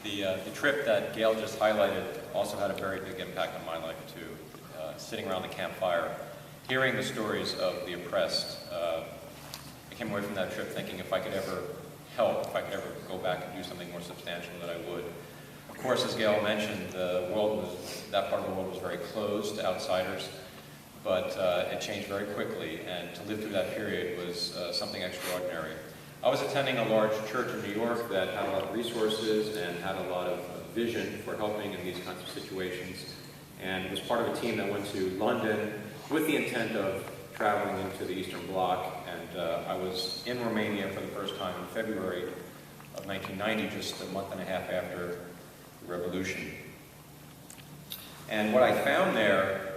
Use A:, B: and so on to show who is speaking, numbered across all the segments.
A: The trip that Gail just highlighted also had a very big impact on my life too. Sitting around the campfire, hearing the stories of the oppressed, I came away from that trip thinking if I could ever help, if I could ever go back and do something more substantial, that I would. Of course, as Gail mentioned, that part of the world was very closed to outsiders, but it changed very quickly, and to live through that period was something extraordinary. I was attending a large church in New York that had a lot of resources and had a lot of vision for helping in these kinds of situations, and was part of a team that went to London with the intent of traveling into the Eastern Bloc, and I was in Romania for the first time in February of 1990, just a month and a half after the revolution. And what I found there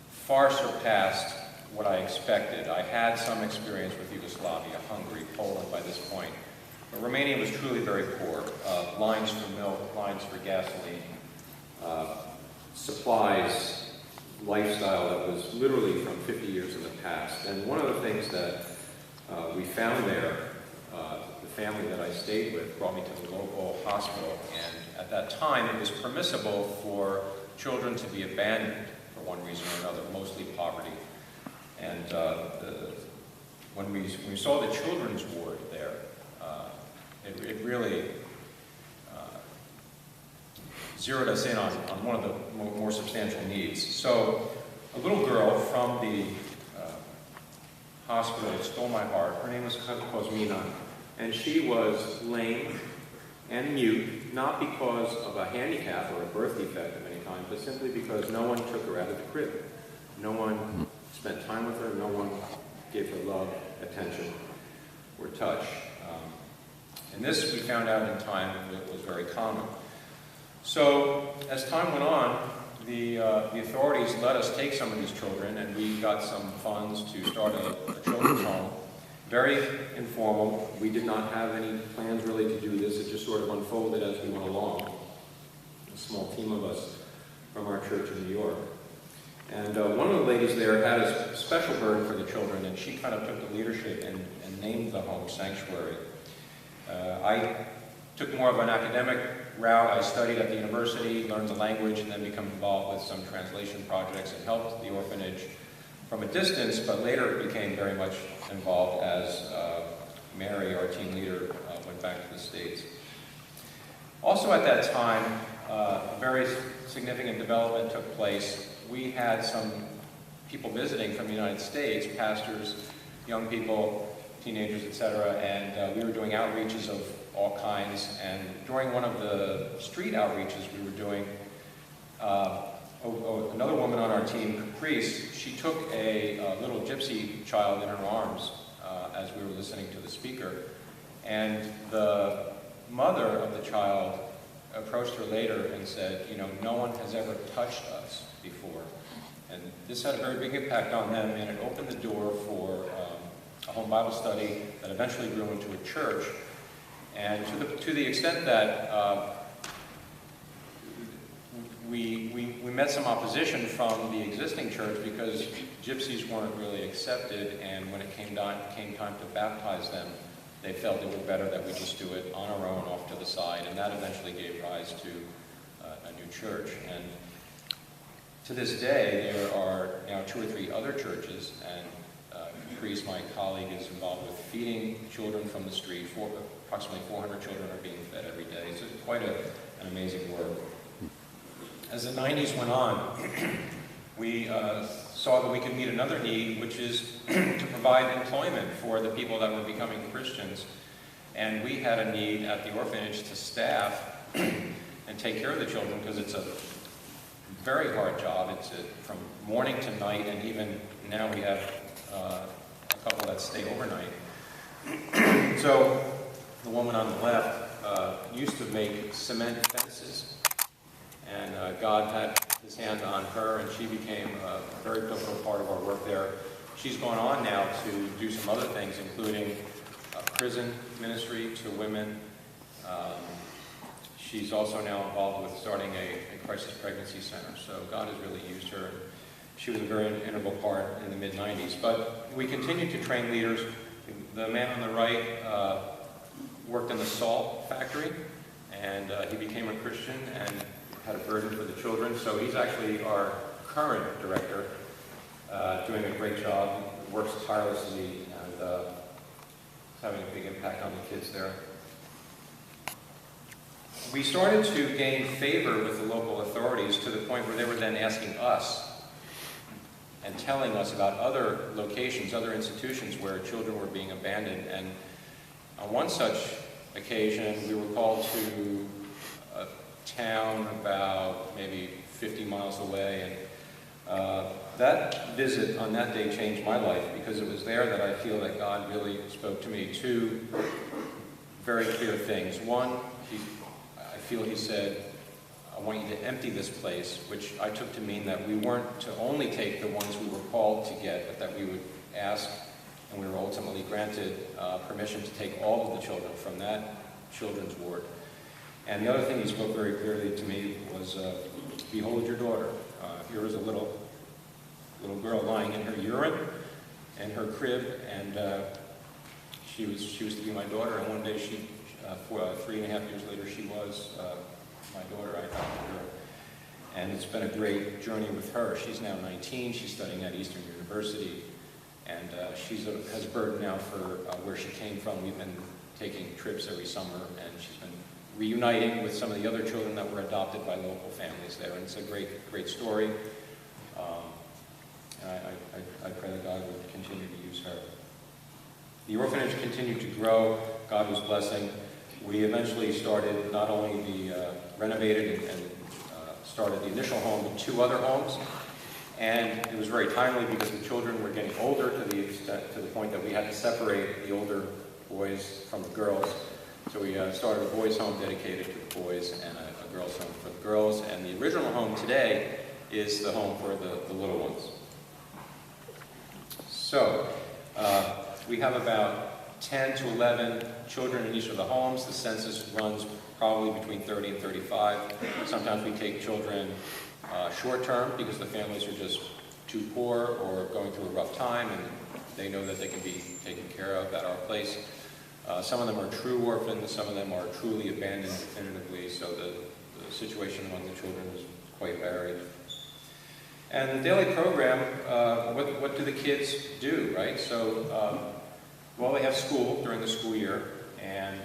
A: far surpassed what I expected. I had some experience with Yugoslavia, Hungary, Poland by this point, but Romania was truly very poor. Lines for milk, lines for gasoline, supplies, lifestyle that was literally from 50 years in the past. And one of the things that we found there, the family that I stayed with brought me to the local hospital, and at that time it was permissible for children to be abandoned for one reason or another, mostly poverty. And when we saw the children's ward there, it really zeroed us in on one of the more substantial needs. So a little girl from the hospital stole my heart. Her name was Cosmina, and she was lame and mute, not because of a handicap or a birth defect of any kind, but simply because no one took her out of the crib. No one spent time with her, no one gave her love, attention, or touch. And this, we found out in time, was very common. So, as time went on, the authorities let us take some of these children, and we got some funds to start a children's home. Very informal. We did not have any plans really to do this. It just sort of unfolded as we went along. A small team of us from our church in New York. And one of the ladies there had a special burden for the children, and she kind of took the leadership and named the home Sanctuary. I took more of an academic route. I studied at the university, learned the language, and then became involved with some translation projects and helped the orphanage from a distance, but later became very much involved as Mary, our team leader, went back to the States. Also at that time, a very significant development took place. We had some people visiting from the United States, pastors, young people, teenagers, etc., and we were doing outreaches of all kinds. And during one of the street outreaches we were doing, another woman on our team, Caprice, she took a little gypsy child in her arms as we were listening to the speaker. And the mother of the child approached her later and said, you know, no one has ever touched us before. And this had a very big impact on them, and it opened the door for a home Bible study that eventually grew into a church. And to the extent that we met some opposition from the existing church because gypsies weren't really accepted, and when it came time to baptize them, they felt it would be better that we just do it on our own, off to the side, and that eventually gave rise to a new church. And to this day, there are now 2 or 3 other churches, and Caprice, my colleague, is involved with feeding children from the street. Approximately 400 children are being fed every day, so it's quite an amazing work. As the 90s went on, we saw that we could meet another need, which is to provide employment for the people that were becoming Christians. And we had a need at the orphanage to staff and take care of the children, because it's a very hard job. It's from morning to night, and even now we have a couple that stay overnight. So the woman on the left used to make cement fences, and God had his hand on her, and she became a very pivotal part of our work there. She's gone on now to do some other things, including prison ministry to women. She's also now involved with starting a crisis pregnancy center. So God has really used her. She was a very integral part in the mid-90s. But we continued to train leaders. The man on the right worked in the salt factory, and he became a Christian and had a burden for the children. So he's actually our current director, doing a great job, works tirelessly, and having a big impact on the kids there. We started to gain favor with the local authorities to the point where they were then asking us and telling us about other locations, other institutions where children were being abandoned. And on one such occasion, we were called to a town about maybe 50 miles away, and that visit on that day changed my life, because it was there that I feel that God really spoke to me two very clear things. One, I feel he said, I want you to empty this place, which I took to mean that we weren't to only take the ones we were called to get, but that we would ask, and we were ultimately granted permission to take all of the children from that children's ward. And the other thing he spoke very clearly to me was, behold your daughter. Here is a little girl lying in her urine in her crib, and she was to be my daughter. And one day, 3.5 years later, she was my daughter. I adopted her, and it's been a great journey with her. She's now 19. She's studying at Eastern University, and she has a burden now for where she came from. We've been taking trips every summer, and she's been reuniting with some of the other children that were adopted by local families there, and it's a great story. I pray that God would continue to use her. The orphanage continued to grow. God was blessing. We eventually started not only the renovated and started the initial home, but 2 other homes. And it was very timely because the children were getting older to the point that we had to separate the older boys from the girls. So we started a boys' home dedicated to the boys and a girls' home for the girls. And the original home today is the home for the little ones. So we have about 10 to 11 children in each of the homes. The census runs probably between 30 and 35. Sometimes we take children short-term because the families are just too poor or going through a rough time, and they know that they can be taken care of at our place. Some of them are true orphans, some of them are truly abandoned definitively, so the situation among the children is quite varied. And the daily program, what do the kids do, right? So, well, they have school during the school year, and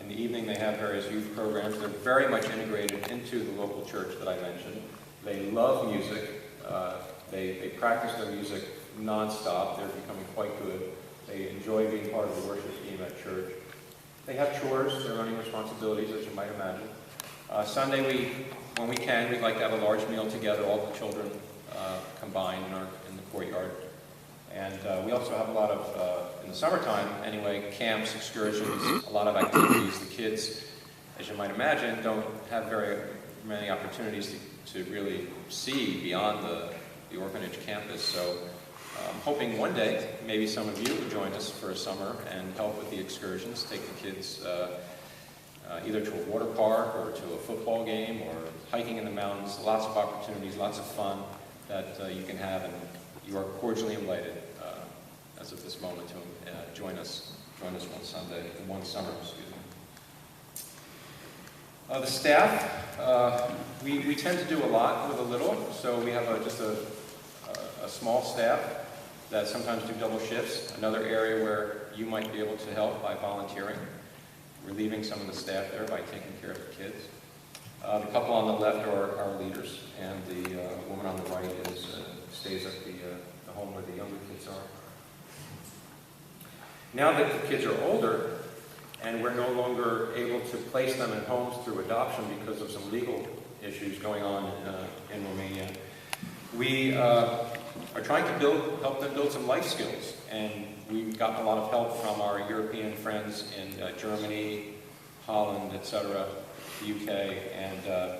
A: in the evening they have various youth programs. They're very much integrated into the local church that I mentioned. They love music. They practice their music non-stop. They're becoming quite good. They enjoy being part of the worship team at church. They have chores, their running responsibilities, as you might imagine. Sunday, when we can, we'd like to have a large meal together, all the children combined in the courtyard. And we also have a lot of, in the summertime anyway, camps, excursions, a lot of activities. The kids, as you might imagine, don't have very many opportunities to really see beyond the orphanage campus. So I'm hoping one day maybe some of you would join us for a summer and help with the excursions, take the kids either to a water park or to a football game or hiking in the mountains. Lots of opportunities, lots of fun that you can have, and you are cordially invited as of this moment to join us one summer, excuse me. The staff, we tend to do a lot with a little, so we have just a small staff that sometimes do double shifts. Another area where you might be able to help by volunteering, relieving some of the staff there by taking care of the kids. The couple on the left are our leaders, and the woman on the right stays at the home where the younger kids are. Now that the kids are older, and we're no longer able to place them in homes through adoption because of some legal issues going on in Romania, we are trying to help them build some life skills. And we've gotten a lot of help from our European friends in Germany, Holland, etc., the UK, and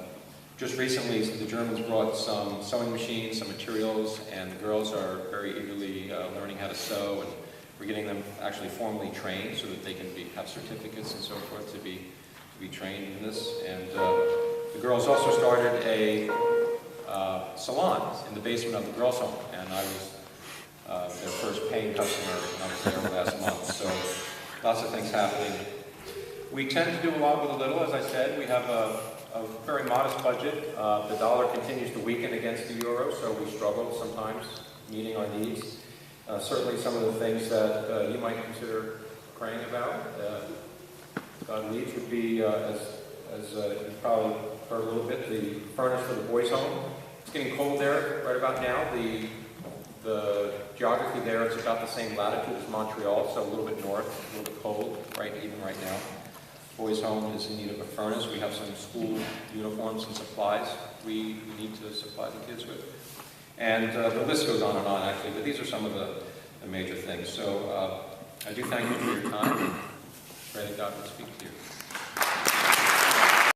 A: just recently the Germans brought some sewing machines, some materials, and the girls are very eagerly learning how to sew, and we're getting them actually formally trained so that they can have certificates and so forth to be trained in this. And the girls also started a salon in the basement of the girls' home, and I was their first paying customer when I was there last month. So lots of things happening. We tend to do a lot with a little, as I said. We have a very modest budget. The dollar continues to weaken against the euro, so we struggle sometimes meeting our needs. Certainly some of the things that you might consider praying about, God leads, would be, as you probably heard a little bit, the furnace for the boys' home. It's getting cold there right about now. The geography there, it's about the same latitude as Montreal, so a little bit north, a little bit cold, even right now. Boys' home is in need of a furnace. We have some school uniforms and supplies we need to supply the kids with. And the list goes on, actually, but these are some of the major things. So I do thank you for your time. Pray that God will speak to you.